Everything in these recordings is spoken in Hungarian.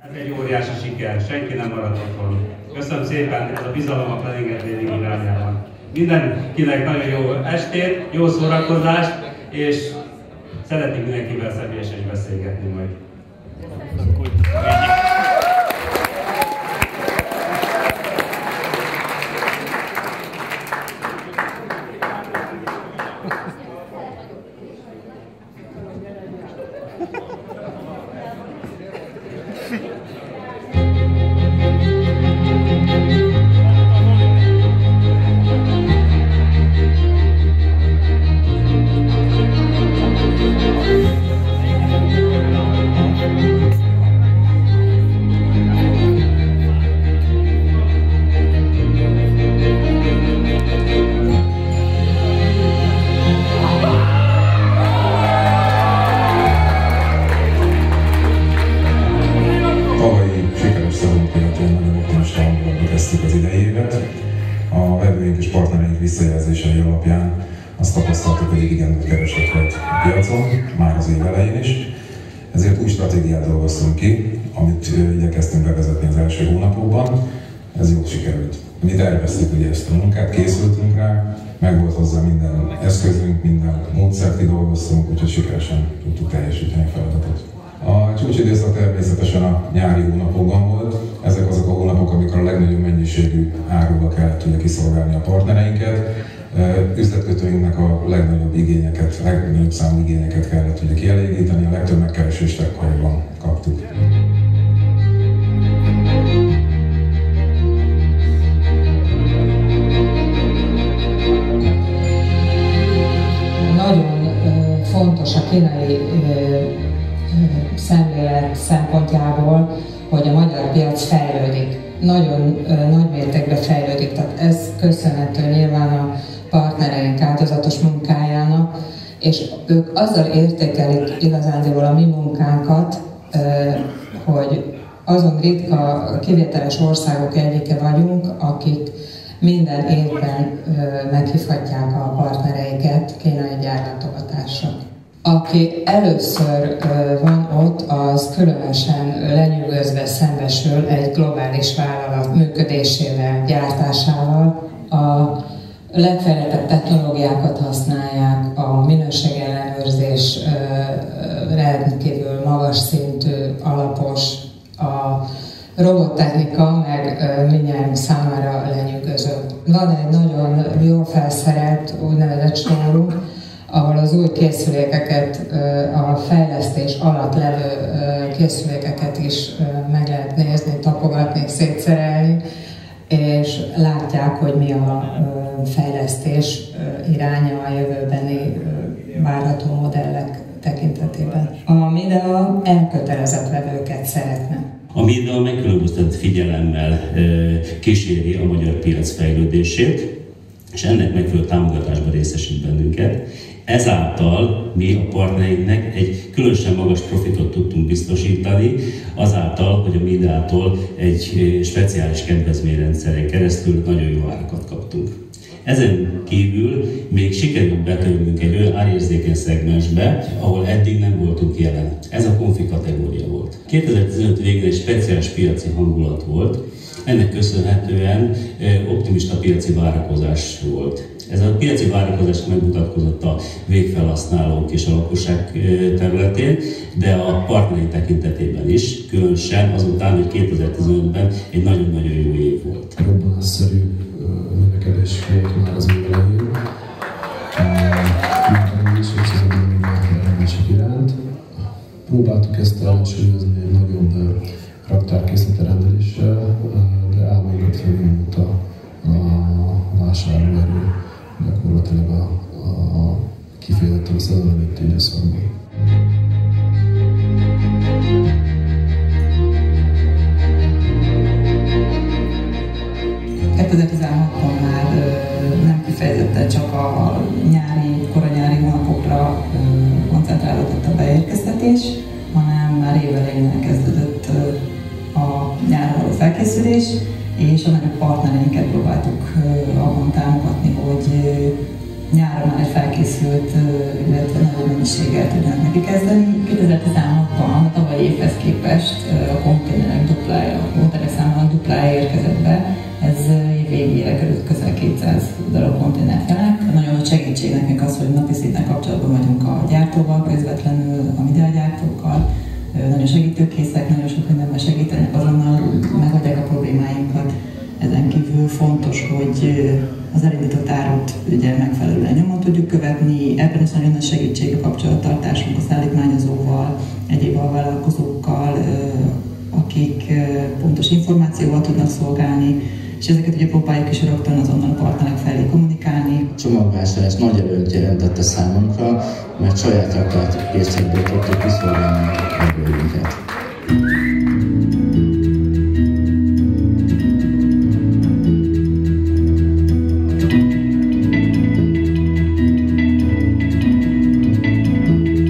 Ez egy óriási siker, senki nem maradt otthon. Köszönöm szépen, ez a bizalom a Planning Training irányában. Mindenkinek nagyon jó estét, jó szórakozást, és szeretnék mindenkivel személyesen beszélgetni majd. Az idejévet. A vevőink és partnereink visszajelzései alapján azt tapasztaltuk, hogy igen nagy kereslet volt a piacon, már az év elején is. Ezért új stratégiát dolgoztunk ki, amit igyekeztünk bevezetni az első hónapokban. Ez jól sikerült. Mi terveztük ugye ezt a munkát, készültünk rá, megvolt hozzá minden eszközünk, minden módszert kidolgoztunk, úgyhogy sikeresen tudtuk teljesíteni a feladatot. A csúcsidőszak természetesen a nyári hónapokban volt. Ezek azok a hónapok, amikor a legnagyobb mennyiségű áruba kellett ugye kiszolgálni a partnereinket. Üzletkötőinknek a legnagyobb igényeket, legnagyobb számú igényeket kellett ugye kielégíteni, a legtöbb megkeresést ekkoriban kaptuk. Nagyon fontos a kínai szemlélet szempontjából, hogy a magyar piac fejlődik. Nagyon nagy mértékben fejlődik, tehát ez köszönhető nyilván a partnereink áldozatos munkájának, és ők azzal értékelik igazándiból a mi munkánkat, hogy azon ritka, kivételes országok egyike vagyunk, akik minden évben meghívhatják a partnereiket kínai gyárlátogatásra. Aki először van ott, az különösen lenyűgözve szembesül egy globális vállalat működésével, gyártásával. A legfejlettebb technológiákat használják, a minőségellenőrzés rendkívül magas szintű, alapos, a robottechnika meg mindjárt számára lenyűgöző. Van egy nagyon jól felszerelt úgynevezett stórunk, ahol az új készülékeket, a fejlesztés alatt levő készülékeket is meg lehet nézni, tapogatni, szétszerelni, és látják, hogy mi a fejlesztés iránya a jövőbeni várható modellek tekintetében. A Midea elkötelezett vevőket szeretne. A Midea megkülönböztetett figyelemmel kíséri a magyar piac fejlődését, és ennek megfelelő támogatásban részesít bennünket. Ezáltal mi a partnereinknek egy különösen magas profitot tudtunk biztosítani, azáltal, hogy a Mideától egy speciális kedvezményrendszeren keresztül nagyon jó árakat kaptunk. Ezen kívül még sikerült betörnünk egy olyan árérzékeny szegmensbe, ahol eddig nem voltunk jelen. Ez a konfi kategória volt. 2015 végén egy speciális piaci hangulat volt, ennek köszönhetően optimista piaci várakozás volt. Ez a piaci várakozás megmutatkozott a végfelhasználók és a lakosság területén, de a partneri tekintetében is, különösen azután, hogy 2015-ben egy nagyon-nagyon jó év volt. Robbanásszerű növekedés volt már az év elején. Már is összezadom minden rendések iránt. Próbáltuk ezt ellensúlyozni egy nagyobb raktárkészlete rendeléssel, de álmainkat felnyomult a vásárlóerő gyakorlatilag a kifejezetten a szezon előtti időszakban. Már nem kifejezetten csak a koranyári hónapokra koncentrálódott a beérkeztetés, hanem már évelején elkezdődött a nyárra való felkészülés, és a nagyobb partnereinket próbáltuk abban támogatni, hogy nyáron már egy felkészült, illetve nagyobb mennyiséggel tudnak neki kezdeni. 2016-ban a tavalyi évhez képest a konténer ők készek nagyon sok mindenben segíteni, azonnal megoldják a problémáinkat. Ezen kívül fontos, hogy az elindított árut ugye megfelelően nyomon tudjuk követni, ebben is nagyon nagy segítség a kapcsolattartásunk a szállítmányozóval, egyéb alvállalkozókkal, akik pontos információval tudnak szolgálni, és ezeket ugye próbáljuk is rögtön azonnal a partnerek felé kommunikálni. A csomagvásárlás nagy előnyt jelentette számunkra, mert saját raktárt készletből tudtuk kiszolgálni a vevőinket.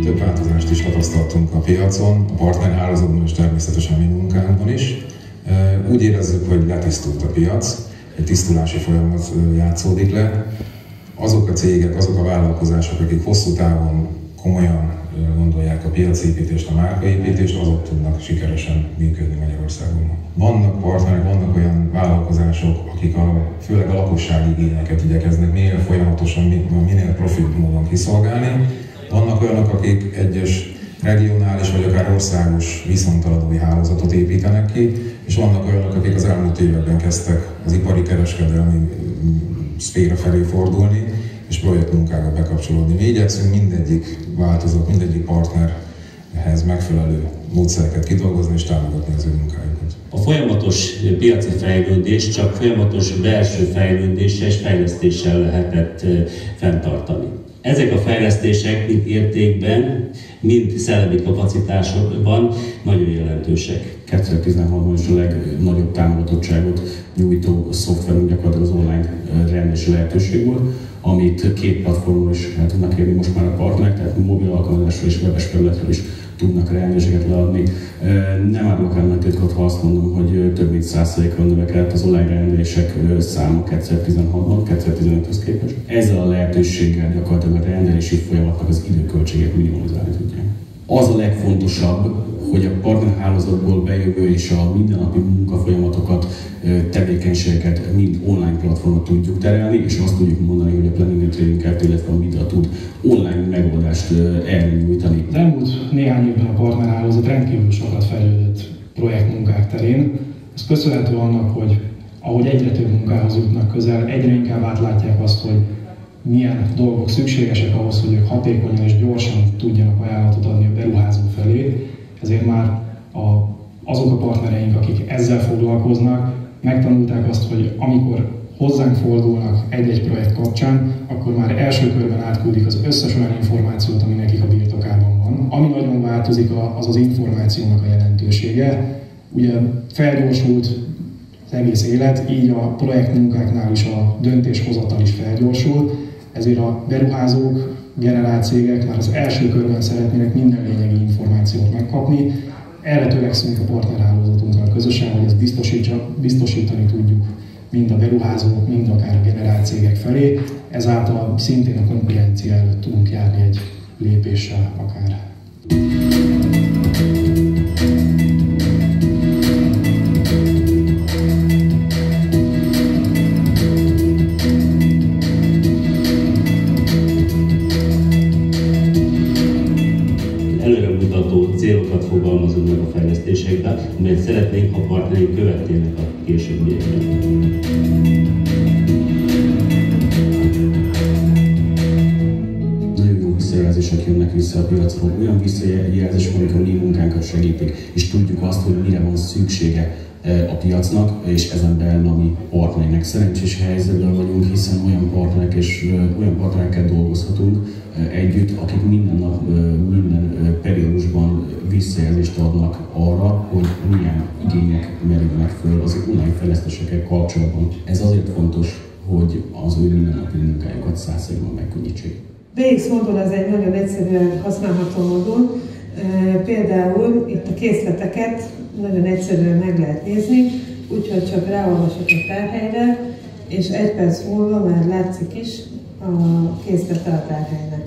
Több változást is tapasztaltunk a piacon, a partnerhálózatban és természetesen mi munkánkban is. Úgy érezzük, hogy letisztult a piac, egy tisztulási folyamat játszódik le. Azok a cégek, azok a vállalkozások, akik hosszú távon komolyan gondolják a piacépítést, a márkaépítést, azok tudnak sikeresen működni Magyarországon. Vannak partnerek, vannak olyan vállalkozások, akik főleg a lakossági igényeket igyekeznek minél folyamatosan, minél profibb módon kiszolgálni. Vannak olyanok, akik egyes regionális vagy akár országos viszonteladói hálózatot építenek ki, és vannak olyanok, akik az elmúlt években kezdtek az ipari kereskedelmi szféra felé fordulni, és projektmunkába bekapcsolódni. Mi igyekszünk mindegyik változat, mindegyik partnerhez megfelelő módszereket kidolgozni és támogatni az ő munkájukat. A folyamatos piaci fejlődés csak folyamatos belső fejlődéssel és fejlesztéssel lehetett fenntartani. Ezek a fejlesztések mind értékben, mind szellemi kapacitásokban nagyon jelentősek. 2016-ban is a legnagyobb támogatottságot nyújtó szoftverünk gyakorlatilag az online rendelési lehetőség volt, amit két platformon is el tudnak érni most már a partnerek, tehát mobil alkalmazásról és webes felületről is tudnak rendeléseket leadni. Nem árulok el nagy titkot, ha azt mondom, hogy több mint 100%-kal növekedett az online rendelések száma 2016-ban, 2015-höz képest. Ezzel a lehetőséggel gyakorlatilag a rendelési folyamatnak az időköltséget minimalizálni tudják. Az a legfontosabb, hogy a partnerhálózatból bejövő és a mindennapi munkafolyamatokat, tevékenységeket mind online platformon tudjuk terelni, és azt tudjuk mondani, hogy a Planning and Trading Kft., illetve a MIDA tud online megoldást erre nyújtani. Az elmúlt néhány évben a partnerhálózat rendkívül sokat fejlődött projektmunkák terén. Ez köszönhető annak, hogy ahogy egyre több munkához jutnak közel, egyre inkább átlátják azt, hogy milyen dolgok szükségesek ahhoz, hogy ők hatékonyan és gyorsan tudjanak ajánlatot adni a beruházó felé. Ezért már azok a partnereink, akik ezzel foglalkoznak, megtanulták azt, hogy amikor hozzánk fordulnak egy-egy projekt kapcsán, akkor már első körben átküldik az összes olyan információt, ami nekik a birtokában van. Ami nagyon változik, az az információnak a jelentősége. Ugye felgyorsult az egész élet, így a projektmunkáknál is a döntéshozatal is felgyorsult, ezért a beruházók, generált cégek már az első körben szeretnének minden lényegi információt megkapni. Erre törekszünk a partnerhálózatunkkal közösen, hogy ezt biztosítani tudjuk mind a beruházók, mind akár a generált cégek felé. Ezáltal szintén a konkurencia előtt tudunk járni egy lépéssel akár. Előremutató célokat fogalmazunk meg a fejlesztésekben, mert szeretnénk, ha partnerek követnének a későbbiekben. Nagyon jó visszajelzések jönnek vissza a piacról. Olyan visszajelzések, amikor mi munkánkat segítik, és tudjuk azt, hogy mire van szüksége a piacnak, és ezen belül a mi partnereinek. Szerencsés helyzetben vagyunk, hiszen olyan partnerekkel dolgozhatunk együtt, akik minden nap, minden periódusban visszajelzést adnak arra, hogy milyen igények merülnek föl az online fejlesztésekkel kapcsolatban. Ez azért fontos, hogy az ő mindennapi munkájukat 100%-ban megkönnyítsék. BX modul az egy nagyon egyszerűen használható modul. Például itt a készleteket nagyon egyszerűen meg lehet nézni, úgyhogy csak ráolvasok a tárhelyre, és 1 perc múlva már látszik is a készlete a tárhelynek.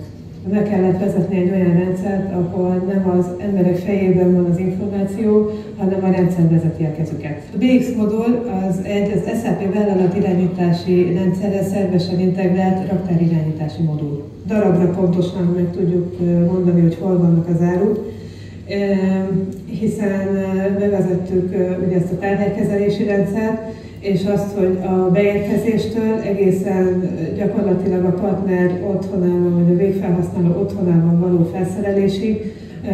Be kellett vezetni egy olyan rendszert, ahol nem az emberek fejében van az információ, hanem a rendszer vezeti a kezüket. A BX modul az SAP vállalat irányítási rendszerre szervesen integrált raktárirányítási modul. Darabra pontosan meg tudjuk mondani, hogy hol vannak az áruk. hiszen bevezettük ugye ezt a tárhelykezelési rendszert, és azt, hogy a beérkezéstől egészen gyakorlatilag a partner otthonában, vagy a végfelhasználó otthonában való felszerelésig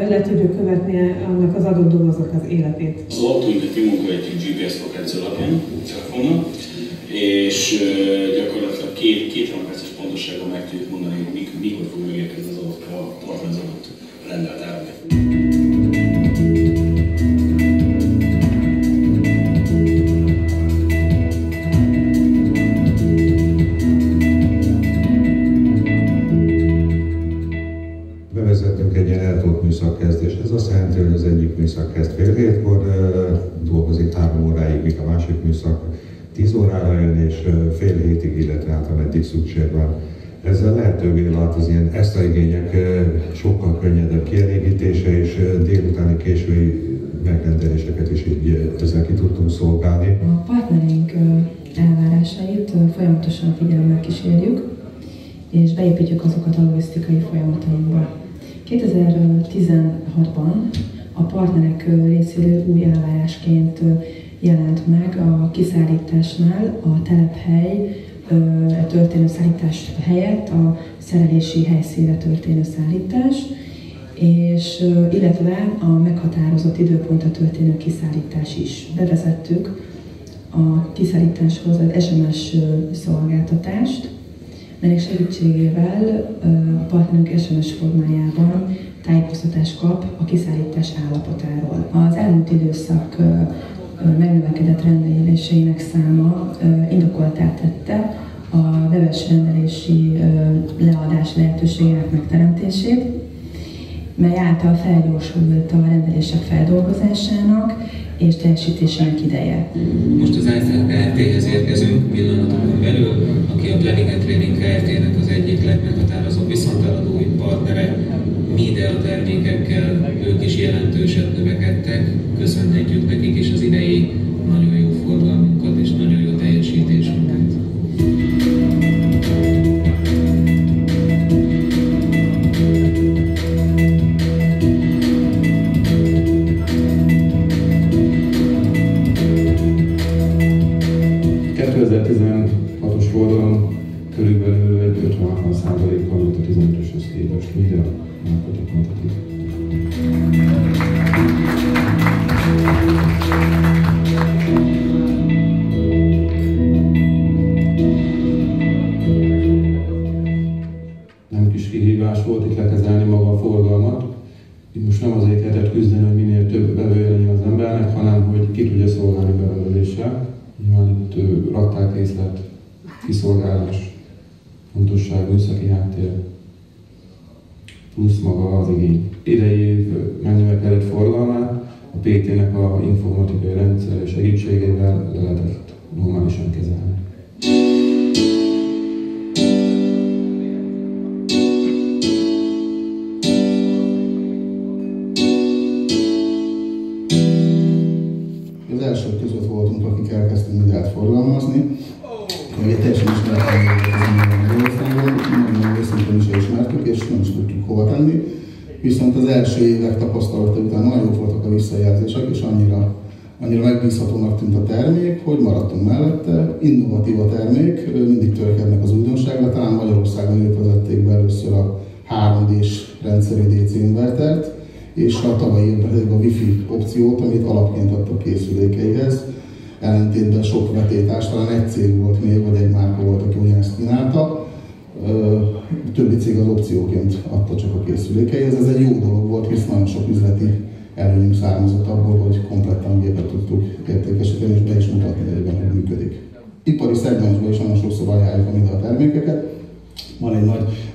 le tudjuk követni annak az adott doboznak az életét. Az autóinkat munka egy GPS lokáció alapján telefonnal, és gyakorlatilag két perces pontossággal meg tudjuk mondani, hogy mikor fog megérkezni az adott partner az adott rendelt árba. Bevezettünk egy ilyen eltolt műszakkezdést. Ez azt jelenti, hogy az egyik műszak kezd fél hétkor, dolgozik 3 óráig, míg a másik műszak 10 órára jön, és fél hétig, illetve hát ameddig szükség van. Ezzel lehetővé vált az ilyen extra igények sokkal könnyedebb kielégítése, és délutáni késői megrendeléseket is így ezzel ki tudtunk szolgálni. A partnereink elvárásait folyamatosan figyelemmel kísérjük, és beépítjük azokat a logisztikai folyamatainkba. 2016-ban a partnerek részéről új elvárásként jelent meg a kiszállításnál a telephely történő szállítás helyett a szerelési helyszínre történő szállítás, és illetve a meghatározott időpontra történő kiszállítás is. Bevezettük a kiszállításhoz az SMS szolgáltatást, melynek segítségével a partnerünk SMS formájában tájékoztatást kap a kiszállítás állapotáról. Az elmúlt időszak megnövekedett rendeléseinek száma indokolttá tette a webes rendelési leadás lehetőségének megteremtését, mely által felgyorsult a rendelések feldolgozásának és teljesítésének ideje. Most az iFel Kft-hez érkezünk pillanatokon belül, aki a Planning & Training Kft-nek az egyik legmeghatározóbb viszonteladói partnere. Minden a termékekkel ők is jelentősen növekedtek, köszönhetjük nekik is az idei nagyon jó forgalmunkat és nagyon jó teljesítésünket. Oldalon körülbelül egy 50-60%-kal, mint a 15-öshöz képest, minden nálatok mutatik. Nem kis kihívás volt itt lekezelni maga a forgalmat. Itt most nem azért kellett küzdeni, hogy minél több vevője legyen az embernek, hanem hogy ki tudja szolgálni berendeléssel. Nyilván itt raktákészlet, kiszolgálás, fontosság, műszaki háttér, plusz maga az igény. Idei év megnövekedett forgalmát a PT-nek a informatikai rendszer segítségével lehetett normálisan kezelni. Az elsők között voltunk, akik elkezdtünk mindjárt forgalmazni. Egy teljesen ismeretlen Magyarországon, nagyon őszintén is ismertük, és nem is tudtuk hova tenni. Viszont az első évek tapasztalata után nagyon jók voltak a visszajelzések, és annyira megbízhatónak tűnt a termék, hogy maradtunk mellette. Innovatív a termék, mindig törekednek az újdonságra, talán Magyarországon ők vezették be először a 3D-s rendszerű DC invertert, és a tavalyi évben pedig a Wi-Fi opciót, amit alapként adtak készülékeihez. Ellentétben sok vetétás, talán egy cég volt még, vagy egy márka volt, aki ugyanezt kínálta. Többi cég az opcióként adta csak a készülékeihez. Ez egy jó dolog volt, hisz nagyon sok üzleti előnyünk származott abból, hogy kompletten gépet tudtuk értékesíteni, és be is mutatni egyben, hogy működik. Ipari szegmensben is nagyon sokszor ajánljuk a termékeket. Van egy nagy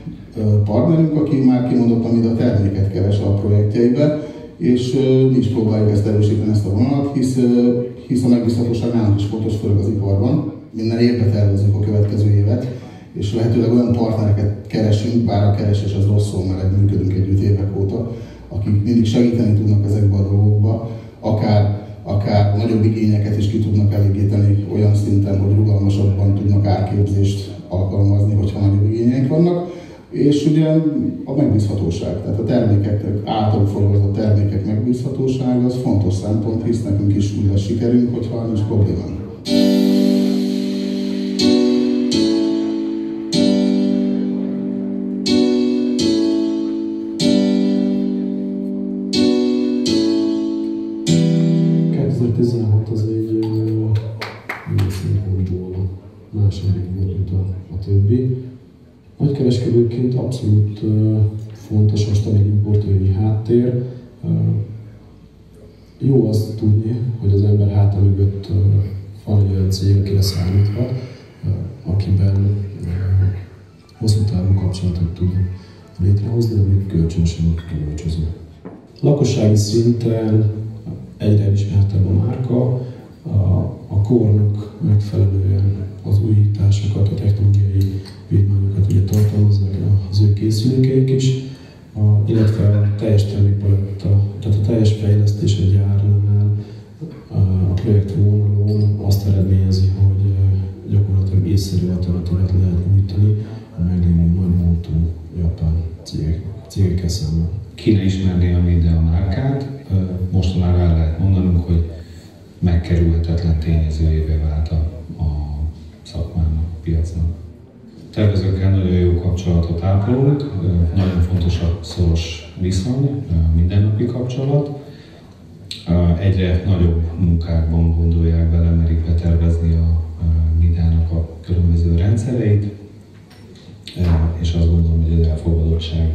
partnerünk, aki már kimondottan a terméket keres a projektjeibe, és mi is próbáljuk ezt erősíteni, ezt a vonalat, hisz a megbízhatóság nálunk is fontos, főleg az iparban. Minden évben tervezzük a következő évet, és lehetőleg olyan partnereket keresünk, bár a keresés az rossz szó, mert működünk együtt évek óta, akik mindig segíteni tudnak ezekbe a dolgokba, akár nagyobb igényeket is ki tudnak elégíteni olyan szinten, hogy rugalmasabban tudnak árképzést alkalmazni, hogyha nagyobb igényeink vannak. És ugye a megbízhatóság, tehát a termékek, általuk forgalmazott termékek megbízhatósága az fontos szempont, hisz nekünk is úgy lesz sikerünk, hogyha nincs probléma. Az egy minden szempontból második volt, mint a többi. Nagykereskedőként abszolút fontos a stabil importőri háttér. Jó azt tudni, hogy az ember háta mögött van egy olyan cég, akire számíthat, akiben hosszú távú kapcsolatot tud létrehozni, ami kölcsönösen gyümölcsöző. Lakossági szinten egyre elismertebb a márka, a kornak megfelelően az újításokat, a technológiai vívmányokat ugye tartalmazzák az ő készülékeik is, illetve a teljes termékpaletta, tehát a teljes fejlesztés a gyárnál, a projekt vonalon azt eredményezi, hogy gyakorlatilag észszerű alternatívát lehet nyújtani a meglévő nagy múltú japán cégekkel szemben. Kéne ismerni a Midea márkát, mostanára el lehet mondanunk, hogy megkerülhetetlen tényezőjévé vált a szakmának, a piacnak. Tervezőkkel nagyon jó kapcsolatot ápolunk, nagyon fontos a szoros viszony, mindennapi kapcsolat. Egyre nagyobb munkákban gondolják bele, merik betervezni a Mideának a különböző rendszereit, és azt gondolom, hogy az elfogadottság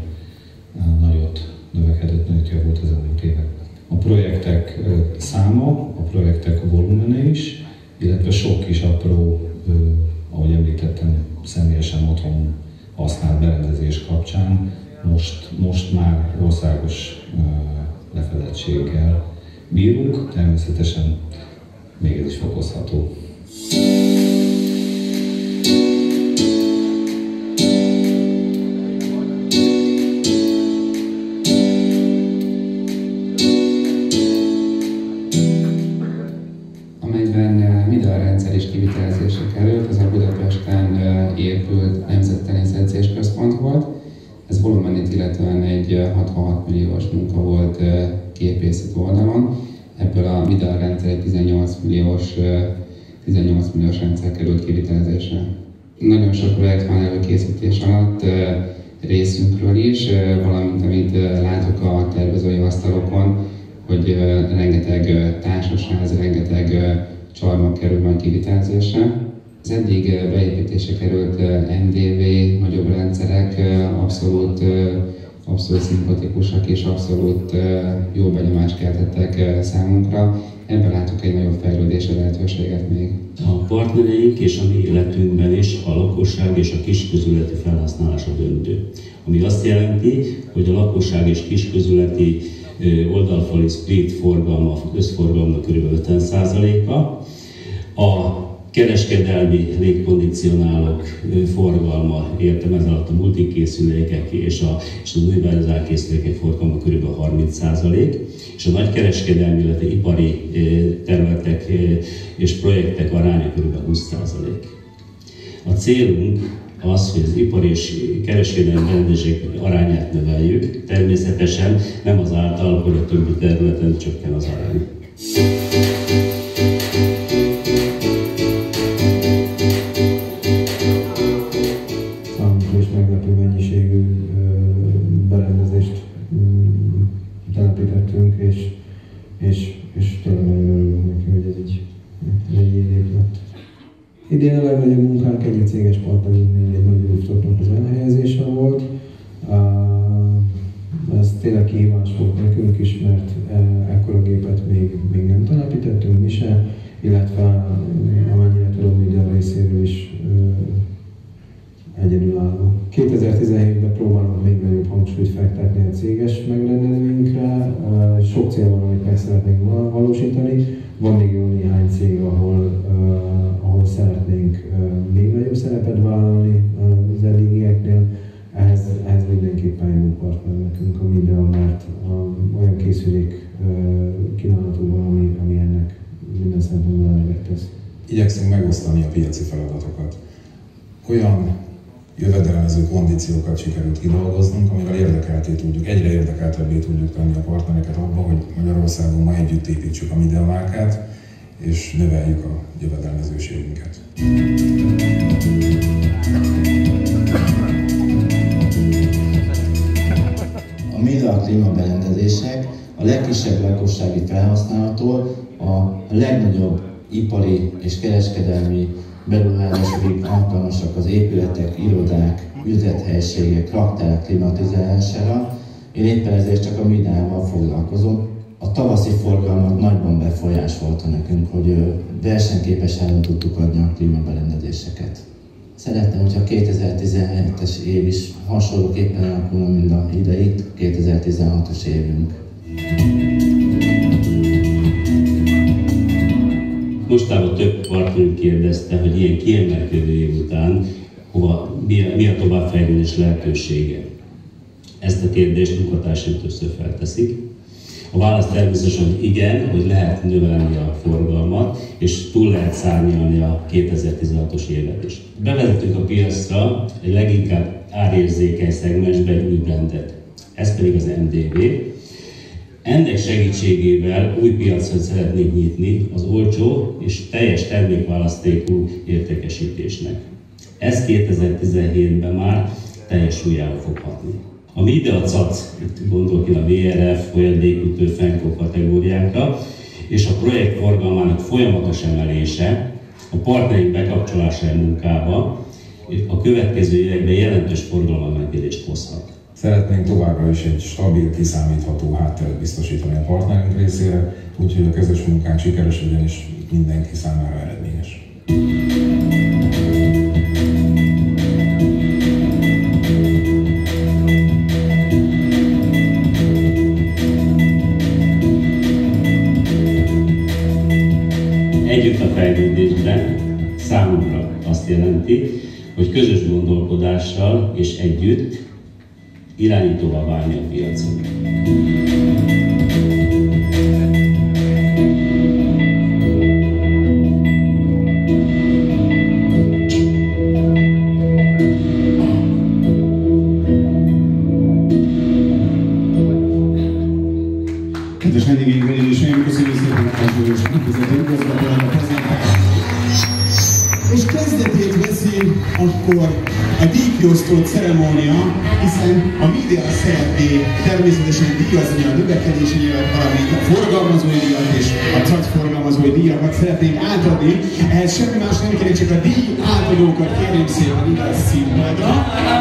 nagyot növekedett, nagyot javult az elmúlt években. A projektek száma, a projektek volumene is, illetve sok kis apró, ahogy említettem, személyesen otthon használt berendezés kapcsán most már országos lefedettséggel bírunk, természetesen még ez is fokozható. Midea rendszer is kivitelezésre került, ez a Budapesten épült Nemzettenisz Edzésközpont volt. Ez volumenét illetően egy 66 milliós munka volt gépészet oldalon. Ebből a Midea rendszer egy 18 milliós rendszer került kivitelezésre. Nagyon sok projekt van előkészítés alatt részünkről is, valamint amit látok a tervezői asztalokon, hogy rengeteg társasház, rengeteg csarnok kerül majd kivitelezésre. Az eddig beépítése került MDV, nagyobb rendszerek abszolút szimpatikusak és abszolút jó benyomást keltettek számunkra. Ebben látok egy nagyobb fejlődési lehetőséget még. A partnereink és a mi életünkben is a lakosság és a kisközületi felhasználása döntő. Ami azt jelenti, hogy a lakosság és kisközületi oldalfali split forgalma, összforgalma kb. 50%-a, a kereskedelmi légkondicionálok forgalma, értem ez alatt a multikészülékek és az univerzál készülékek forgalma kb. 30%, és a nagykereskedelmi, illetve ipari területek és projektek aránya kb. 20%. A célunk az, hogy az ipari és kereskedelmi berendezések arányát növeljük, természetesen nem azáltal, hogy a többi területen csökken az arány. Számunkra is meglepő mennyiségű berendezést telepítettünk, és tényleg nagyon örülünk neki, hogy ez így egy év lett. Idén a legnagyobb munkánk egy céges partnerünknél egy nagy rooftopnak az elhelyezése volt. Ez tényleg kihívás volt nekünk is, mert ekkora gépet még nem telepítettünk mi se, illetve amennyire tudom, Midea részéről is egyedülálló. 2017-ben próbálunk még nagyobb hangsúlyt fektetni a céges megrendelőinkre. Sok cél van, amit meg szeretnénk valósítani. Van még jó néhány cég, ahol szeretnénk még nagyobb szerepet vállalni az eddigieknél. Ehhez mindenképpen jó partner nekünk a Midea, mert olyan készülék kínálatunk van, ami ennek minden szempontból eleget tesz. Igyekszünk megosztani a piaci feladatokat. Olyan jövedelmező kondíciókat sikerült kidolgoznunk, amivel egyre érdekeltebbé tudjuk tenni a partnereket abban, hogy Magyarországon ma együtt építsük a Midea márkát, és növeljük a jövedelmezőségünket. A Midea klímaberendezések a legkisebb lakossági felhasználótól a legnagyobb ipari és kereskedelmi beruházásokig alkalmasak az épületek, irodák, üzlethelyiségek, raktárak klimatizálására. Én éppen ezért csak a Mideával foglalkozom. A tavaszi forgalmat nagyban befolyásolta nekünk, hogy versenyképesen tudtuk adni a klímaberendezéseket. Szeretném, hogyha a 2017-es év is hasonlóképpen alakulna, mint a idei 2016-os évünk. Mostában több partnerünk kérdezte, hogy ilyen kiemelkedő év után mi a továbbfejlődés lehetősége. Ezt a kérdést munkatársaim többször felteszik. A válasz természetesen igen, hogy lehet növelni a forgalmat, és túl lehet szárnyalni a 2016-os évet is. Bevezettük a piacra egy leginkább árérzékeny szegmensbe egy új brendet, ez pedig az MDV. Ennek segítségével új piacot szeretnénk nyitni az olcsó és teljes termékválasztékú értékesítésnek. Ez 2017-ben már teljes súlyára fog hatni. A Midea CAC, itt gondolok én a VRF, folyadékütő, Fenkó kategóriákra, és a projekt forgalmának folyamatos emelése, a partnerink bekapcsolása a munkába a következő években jelentős forgalomemelkedést hozhat. Szeretnénk továbbra is egy stabil, kiszámítható hátteret biztosítani a partnerünk részére, úgyhogy a közös munkánk sikeres legyen és mindenki számára eredményes. Együtt a fejlődésben számunkra azt jelenti, hogy közös gondolkodással és együtt irányítóvá válni a piacon. Kedves vendégeink, hölgyeim és uraim, köszönjük szépen a Kázsőrös Ügyvezető Igazgatónak a prezentációt. És kezdetét veszi akkor a díjkiosztó ceremónia, hiszen a Midea szeretné természetesen díjazni a növekedési díjat, valamint a forgalmazói díjat és a CAC forgalmazói díjakat szeretnénk átadni. Ehhez semmi más nem kéne, csak a díj átadókat kérjük szépen ide a színpadra,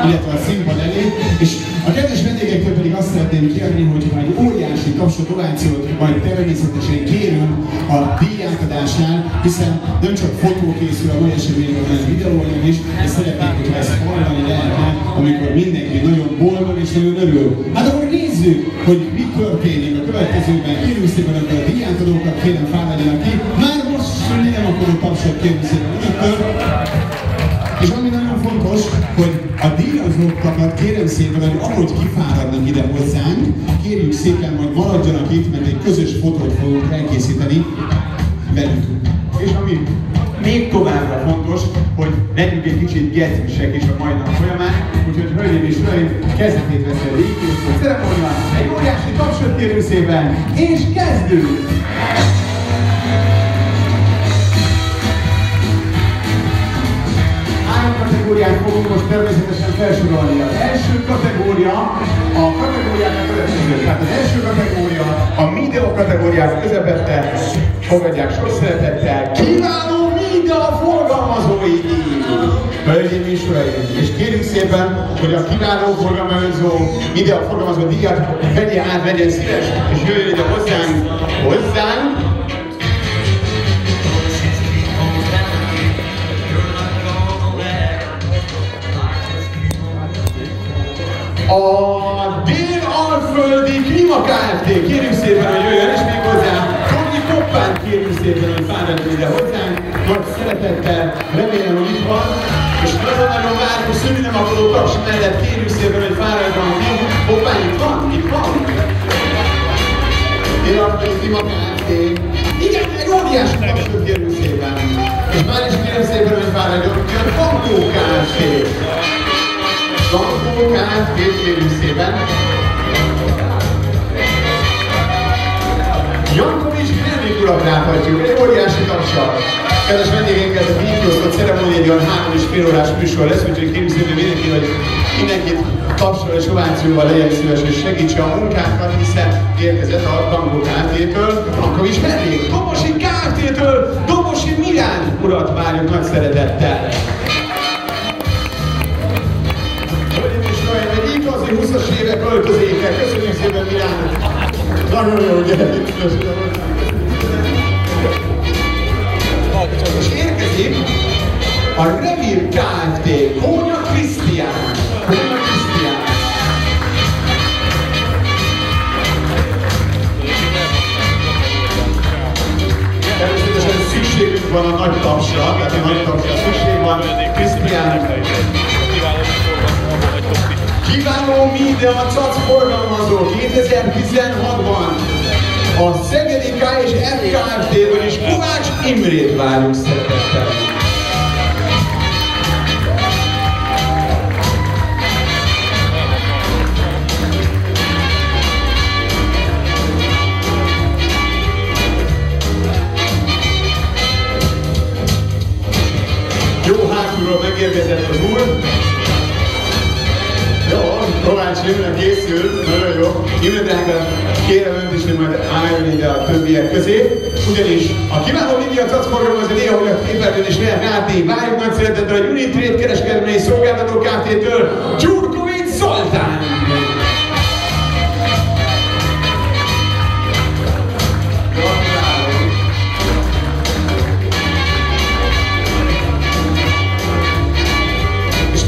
illetve a színpad elé, és a kedves vendégektől pedig azt szeretném kérni, hogy egy óriási tapsot, ovációt majd természetesen kérünk a díjátadásnál, hiszen nem csak fotó készül a mai eseményről, hanem videóanyag is, és szeretnénk, hogyha ezt hallani lehetne, amikor mindenki nagyon boldog és nagyon örül. Hát akkor nézzük, hogy mi történik a következőben. Kérjük szépen, hogy a díjátadókat kérem fáradjanak ki. Már most nem akarok tapsot kérni szépen önöktől. És ami nagyon fontos, hogy a díjazókat kérem szépen, hogy ahogy kifáradnak ide hozzánk, kérjük szépen, hogy maradjanak itt, mert egy közös fotót fogunk elkészíteni velük. És ami még továbbra fontos, hogy legyünk egy kicsit gettvisek is a mai nap folyamán, úgyhogy hölgyeim és uraim, kezdetét veszi a díjkiosztó ceremónia, egy óriási tapsot kérünk szépen, és kezdünk! Kategóriát fogunk most természetesen felsorolni. Az első kategória a kategóriának következő. Tehát az első kategória a Midea kategóriák közepette, fogadják sok szeretettel. Kiváló Midea forgalmazói díj! Hölgyeim és uraim! És kérjük szépen, hogy a kiváló forgalmazó Midea forgalmazó díjat vegye át, legyen szíves, és jöjjön ide hozzánk. A Dél-Alföldi Klima Kft. Kérjük szépen, hogy jöjjön, és még hozzá Tornyi Koppánt kérjük szépen, hogy fáradjon ide hozzánk. Nagy szeretettel remélem, hogy itt van. És nagyon-nagyon várjuk, hogy szülni nem akaró taps mellett kérjük szépen, hogy fáradjon ki. Hoppá, itt van? Itt van? Dél-Alföldi Klima Kft. Igen, egy óriási tapsot kérjük szépen. És már is kérem szépen, hogy fáradjon ki a Fankó Kft. Kft-t kérjük szépen. Jankovics Henrik urat láthatjuk, egy óriási tapsal. Kedves vendégeinket, a kikiosztott ceremónia egy olyan 3,5 órás műsor lesz, úgyhogy kérjük szépen mindenkit tapsal és ovációval legyen szíves és segítse a munkánkat, hiszen érkezett a Tangó Kft-től, Jankovics Henrik, Dobosi Kft-től, Dobosi Milán urat várjuk nagy szeretettel. Egy igazi 20-as évek öltözéke. Köszönjük szépen Milán! Nagyon jó, gyere itt! És érkezik a Revir Kft. Kónya Krisztián. Természetesen szükségünk van a nagy tapsra, tehát a nagy tapsra szükség van Krisztián. Kiváló Media Cac forgalmazó 2016-ban a Szegedi K és F Kft-ből is Kovács Imrét várjuk szeretettel. Jó hátulról megérkezett az úr. Jó, Kovács Imre készült, nagyon jó. Imre drága, kérem önt is, hogy majd álljon ide a többiek közé. Ugyanis a kiváló Media Cac forgalmazó néha, hogy a képernyőn is lehet látni. Várjuk nagy szeretettel a Unitrade kereskedelmi szolgáltató Kft-től Gyurkovics Zoltán.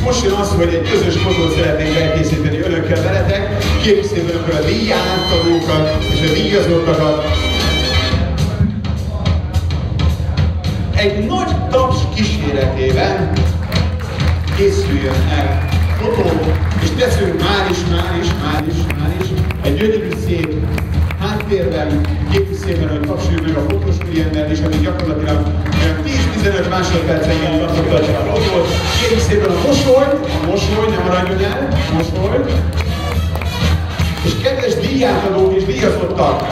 Most jön az, hogy egy közös fotót szeretnénk elkészíteni önökkel veletek. Kérjük szépen akkor a díjátadókat és a díjazókat. Egy nagy taps kíséretében készüljön el fotó, és teszünk már is egy gyönyörű szép háttérben. Kérjük szépen, hogy tapsoljuk meg a fotós klienttel, és ami gyakorlatilag 10-15 másodpercenként kapcsolatja a fotót. Kérjük szépen a mosoly, ne maradjon el, mosoly. És kedves díjátadók és díjazottak,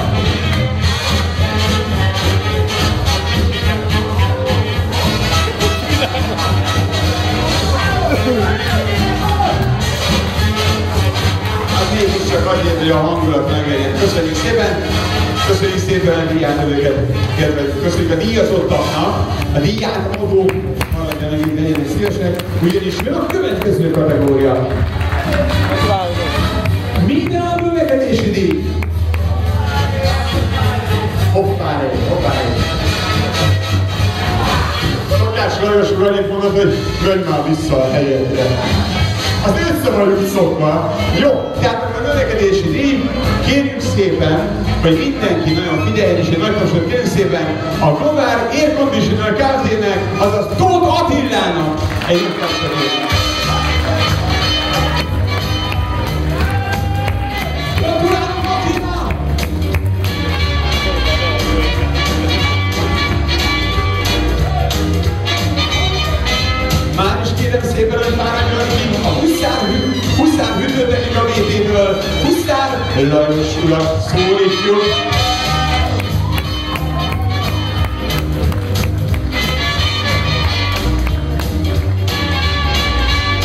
hát mégiscsak azért, hogy a hangulat meglegyen. Köszönjük szépen! Köszönjük szépen a díjátadókat, köszönjük a díjazottaknak, a díjátadók, maradjanak itt, legyenek szívesek, ugyanis jön a következő kategória. Minden a növekedési díj. Hoppáj. Szokács Lajos úr annyit mondott, hogy menj már vissza a helyedre. Azt össze vagyunk szokva. Jó, tehát a növekedési díj, kérjük szépen, hogy mindenki nagyon figyeljen, és egy nagy tapsot kérjük szépen a Globál Air Conditioner Kft-nek, azaz Tóth Attilának egy nagy tapsot kérjük. Gratulálunk Attila! Már is kérem szépen, hogy fáradjon ki a Huszár Hűtőtechnika VT-ből, Huszár Lajos urat szólítjuk.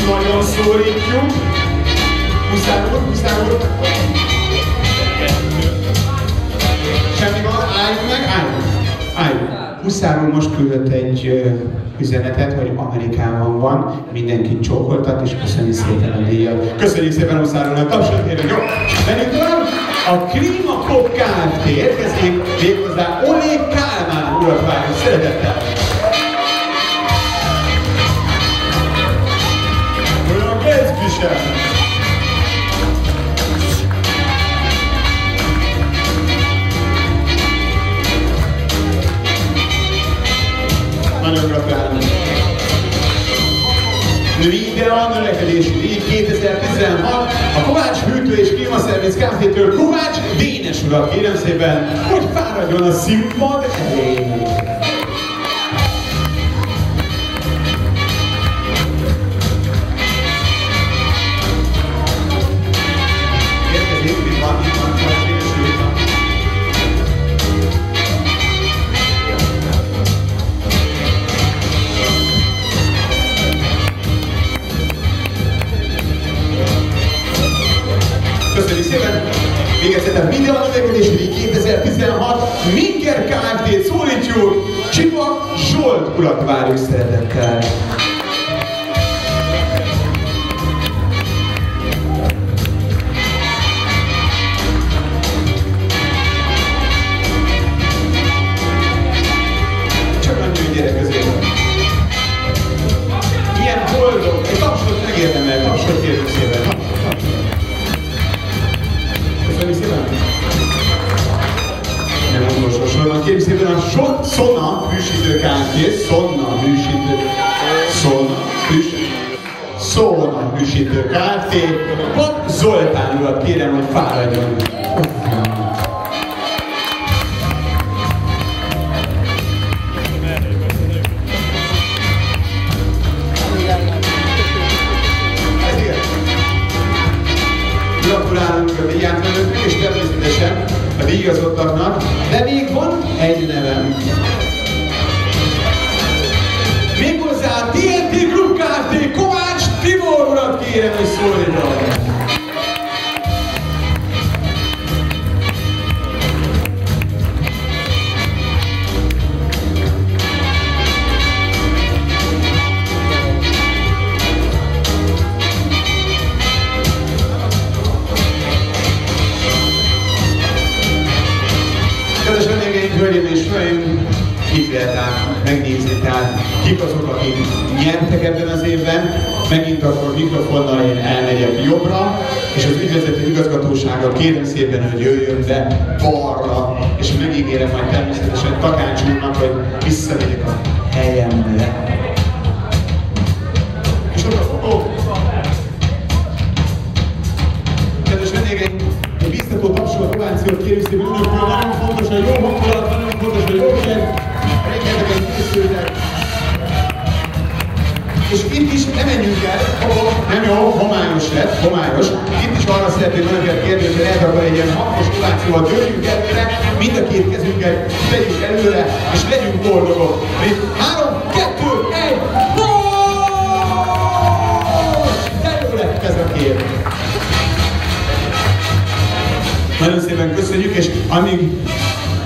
Nagyon szólítjuk. Huszár úr. Semmi van, álljunk meg, álljunk. Huszár úr most küldött egy üzenetet, hogy Amerikában van, mindenkit csókoltat, és köszönjük szépen a díjat. Köszönjük szépen Huszár úrnak, tapsot kérünk, jó? Menjünk tovább, a Klimakop Kft. Érkezik méghozzá Oleg Kálmán urat várjuk szeretettel. Olyan kezdvisel! Nagyon gratulálunk! Media növekedési díj 2016 a Kovács Hűtő és Klímaszerviz Kft-től Kovács Dénes urat kérem szépen, hogy fáradjon a színpad elé. szólítsuk, Csipak Zsolt urat várjuk szeretettel. Csak annyi, hogy gyere középen. Milyen boldog, egy tapsot megérdemel, tapsot kérjük szépen. Köszönjük szépen. Nem utolsó sorban, kérjük szépen a Sonna Hűsítő Kft. Sonna Hűsítő Kft. Pap Zoltán urat kérem, hogy fáradjon. Gratulálunk a díjátmenőknek, és természetesen a díjazottaknak, de még van egy nevem. Méghozzá a TNT Group Kft. Kovács Tibor urat kérem, hogy szóljon. Kedves vendégeink, hölgyeim és uraim, itt lehet megnézni, tehát kik azok, akik nyertek ebben az évben. Megint akkor mikrofonnal én elmegyek jobbra, és az ügyvezető igazgatósága kérem szépen, hogy jöjjön be balra, és megígérem majd természetesen Takács úrnak, hogy visszamegyek a helyemre. És ott a fotó. Kedves vendégeink, egy biztató tapsolat ovációt kérjük szépen önöktől, nagyon fontos, hogy jó hangulat, nagyon fontos, hogy jó hely, rengetegen készültek. És itt is nem menjünk el, nem jó, homályos lett, homályos. Itt is arra szeretném önöket kérni, hogy lehet akkor egy ilyen hangos ovációval dőljünk előre, mind a két kezünket tegyük előre, és legyünk boldogok. 3, 2, 1, most! De jó lett ez a kép. Nagyon szépen köszönjük, és amíg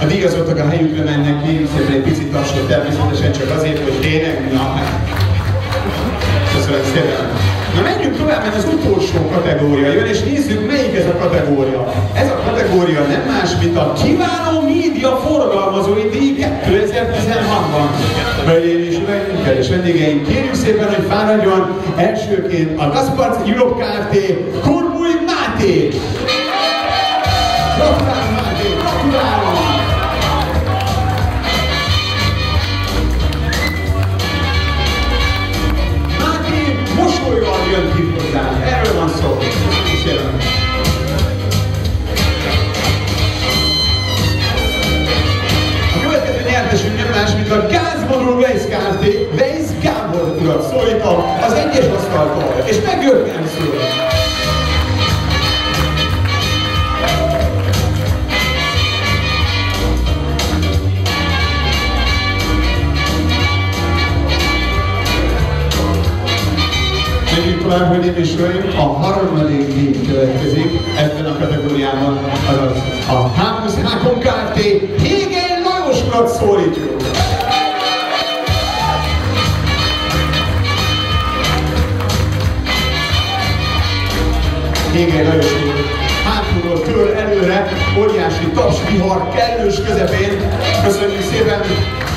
a díjazottak a helyükre mennek, kérjük szépen egy picit tapsot, természetesen csak azért, hogy tényleg, köszönöm szépen. Na menjünk tovább, mert az utolsó kategória jön, és nézzük, melyik ez a kategória. Ez a kategória nem más, mint a Kiváló Média Forgalmazói Díj 2016-ban. Hölgyeim és uraim, kedves vendégeink, kérjük szépen, hogy fáradjon elsőként a Gasparc Europe Kft. Kormúj Máté. Gratulálunk, Máté! Gratulálunk! Máté mosolyval jön ki hozzánk. Erről van szó. Köszönöm. A következő nyertesünk nem más, mint a Gázmodul Weiss Kft. Weiss Gábor urat szólítom az egyes asztaltól. És megjött először. Menjünk tovább, hölgyeim és uraim, a harmadik díj következik ebben a kategóriában, azaz a H+H Kft. Hégel Lajos urat szólítjuk! Hégel Lajos úr hátulról től előre, óriási tapsvihar kellős közepén. Köszönjük szépen,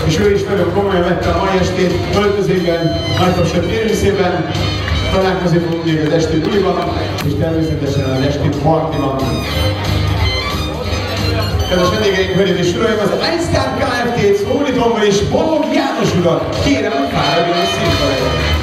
és ő is nagyon komolyan vette a mai estét, öltözékben, nagy tapsot kérjük szépen. Találkozni fogunk még az esti buliban, és természetesen az esti partiban. Kedves vendégeink, hölgyeim és uraim, az Einstein Kft. Szólítom, és Balogh János urat kérem, hogy fáradjon a színpadra.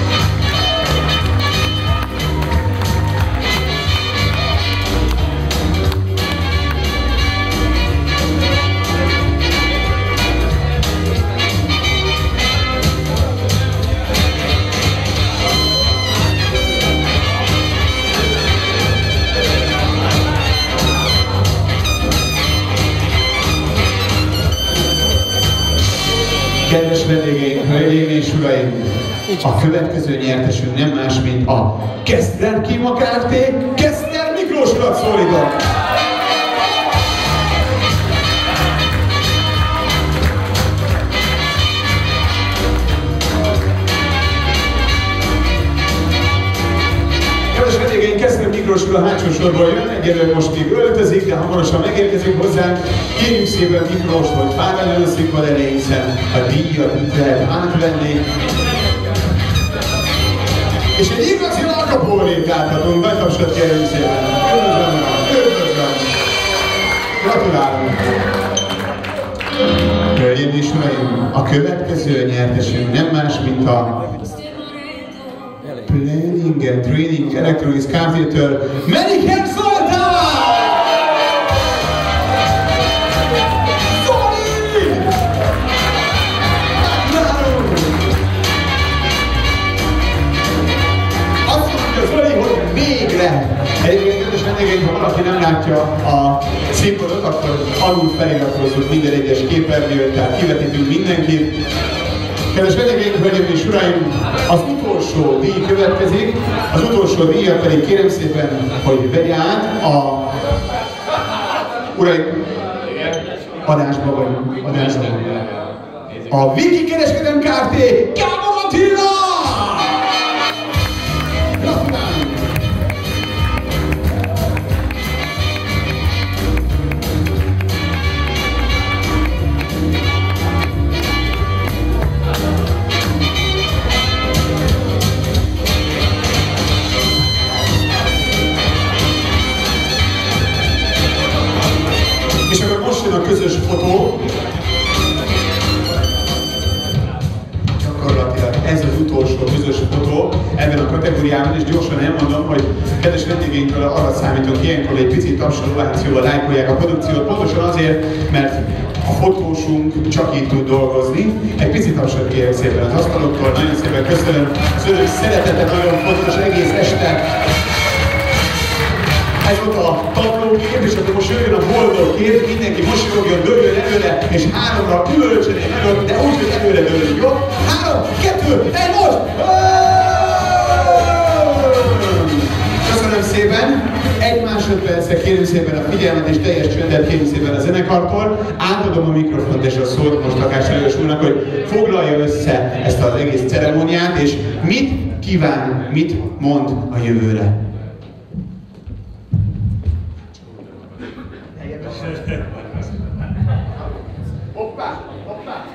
Kedves vendégeim, hölgyeim és uraim! A következő nyertesünk nem más, mint a Keszter Kima Kft. Keszter Miklós urat szólítom! Miklós úr a hátsó sorból jön, egyelőre most még öltözik, de hamarosan megérkezik hozzánk. Kérjük szépen Miklós, hogy fáradjon színpad elé, hiszen a díjat itt lehet átvenni. És egy igazi alkapólét láthatunk, nagy tapsot kérjük szépen. Üdvözlöm, üdvözlöm! Gratulálunk! Hölgyeim és uraim, a következő nyertesünk nem más, mint a Planning and Training Electronics Kft-től Melikem Zoltán! Zoli! Gratulálunk! Azt mondja Zoli, hogy végre! Egyébként kedves vendégeink, ha valaki nem látja a színpadot, akkor alul feliratkozott minden egyes képernyőt, tehát kivetítünk mindenkit. Kedves vendégeink, hölgyeim és uraim, az utolsó díj következik. Az utolsó díjat pedig kérem szépen, hogy vegye át a... Uraim, adásban vagyunk, adásban vagyunk. A Viki Kereskedelem Kft. Gábor Attila! Gratulálunk! És akkor most jön a közös fotó. Gyakorlatilag ez az utolsó közös fotó ebben a kategóriában, és gyorsan elmondom, hogy kedves vendégeinkről arra számítunk, ilyenkor egy picit tapsolóvációval lájkolják a produkciót, pontosan azért, mert a fotósunk csak így tud dolgozni. Egy picit tapsot kérjük szépen az asztaloktól, nagyon szépen köszönöm. Az önök szeretete nagyon fontos egész este. Ez volt a tablókép, és akkor most jöjjön a boldog kép, mindenki mosolyogjon, dőljön előre, és 3-ra üvölcsönél nagyot, de úgy, hogy előre dőljön, jó? 3, 2, 1, most! Köszönöm szépen! Egy másodpercre kérem szépen a figyelmet és teljes csöndet kérem szépen a zenekartól. Átadom a mikrofont és a szót most Takács Lajos úrnak, hogy foglalja össze ezt az egész ceremóniát, és mit kíván, mit mond a jövőre. Hoppá! Hoppá!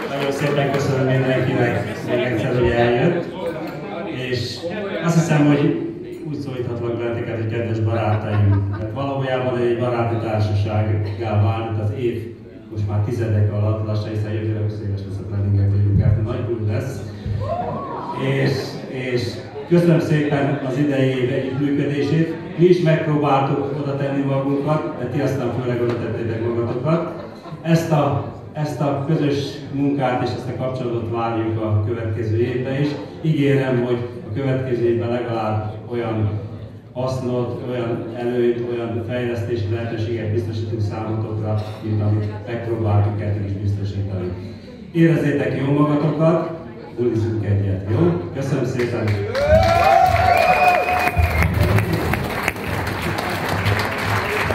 Nagyon szépen köszönöm mindenkinek, még egyszer, hogy eljött. És azt hiszem, hogy úgy szólíthatlak benneteket, hogy kedves barátaim. Mert valójában egy baráti társasággá vált az év most már tizedek alatt, lassan, hiszen jövőre 20 éves lesz a Planning and Training Kft. Nagy buli lesz. És köszönöm szépen az idei év együttműködését. Mi is megpróbáltuk oda tenni magunkat, de ti aztán főleg oda tettétek magatokat. Ezt a közös munkát és ezt a kapcsolatot várjuk a következő évben is. Ígérem, hogy a következő évben legalább olyan hasznot, olyan előnyt, olyan fejlesztési lehetőséget biztosítunk számotokra, mint amit megpróbáltuk eddig is biztosítani. Érezzétek jól magatokat, bulizunk egyet, jó? Köszönöm szépen!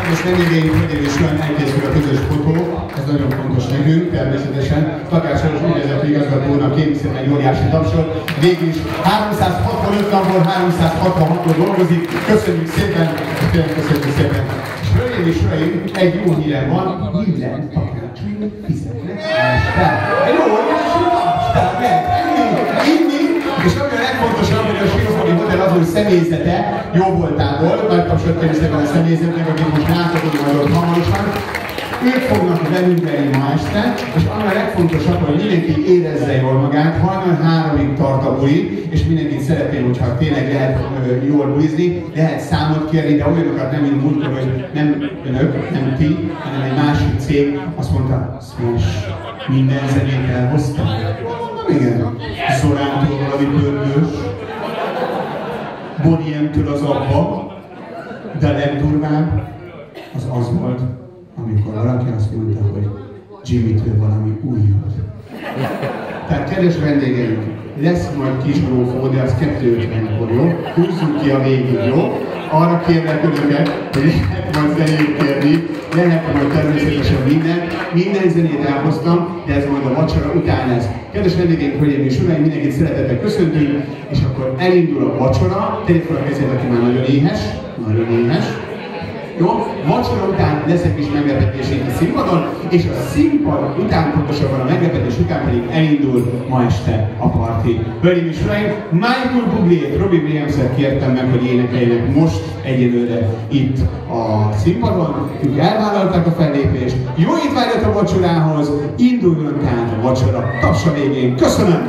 Most vendégeink, hölgyeim és uraim, elkészül a közös fotó, ez nagyon fontos nekünk, természetesen. Takács Lajos ügyvezető igazgatónak kérjük szépen egy óriási tapsot. Végül is 365 napból 366-ról dolgozik. Köszönjük szépen, köszönjük szépen. És hölgyeim és uraim, egy jó hírem van, minden takácsunk fizetnek este. Egy óriási taps, tehát meg inni, és ami a legfontosabb, hogy a Siófokli Hotel azon személyzete jó voltából, nagy tapsot kérjük szépen a személyzetnek, akik most láthatók majd ott hamarosan. Ők fognak velünk lenni ma este, és ami a legfontosabb, hogy mindenki érezze jól magát, hajnal 3-ig tart a buli, és mindenki szeretné, hogyha tényleg lehet jól bulizni, lehet számot kérni, de olyanokat nem mint múltkor, hogy nem önök, nem ti, hanem egy másik cég azt mondta, Smash, minden zenét elhoztam. Igen, Zorántól valami pörgős, Bonnie M-től az Abba, de a legdurvább az volt, amikor valaki azt mondta, hogy Jimmy-től valami újat. Tehát kedves vendégeink, lesz majd kis grófó, de az 2:50-kor, jó? Húzzuk ki a végig, jó? arra kérlek önöket, hogy lehet majd zenét kérni, lehet majd természetesen minden zenét elhoztam, de ez majd a vacsora után lesz. Kedves vendégeink, hölgyeim és uraim, mindenkit szeretettel köszöntünk, és akkor elindul a vacsora. Tegyük fel a kezét, aki már nagyon éhes, nagyon éhes. Jó, vacsora után lesz egy kis meglepetés itt a színpadon, és a színpad után, pontosabban a meglepetés után pedig elindul ma este a parti. Hölgyeim és uraim, Michael Bublé-t, Robbie Williams-et kértem meg, hogy énekeljenek most egyelőre itt a színpadon. Ők elvállalták a fellépést. Jó étvágyat a vacsorához, induljon tehát a vacsora tapsa végén. Köszönöm!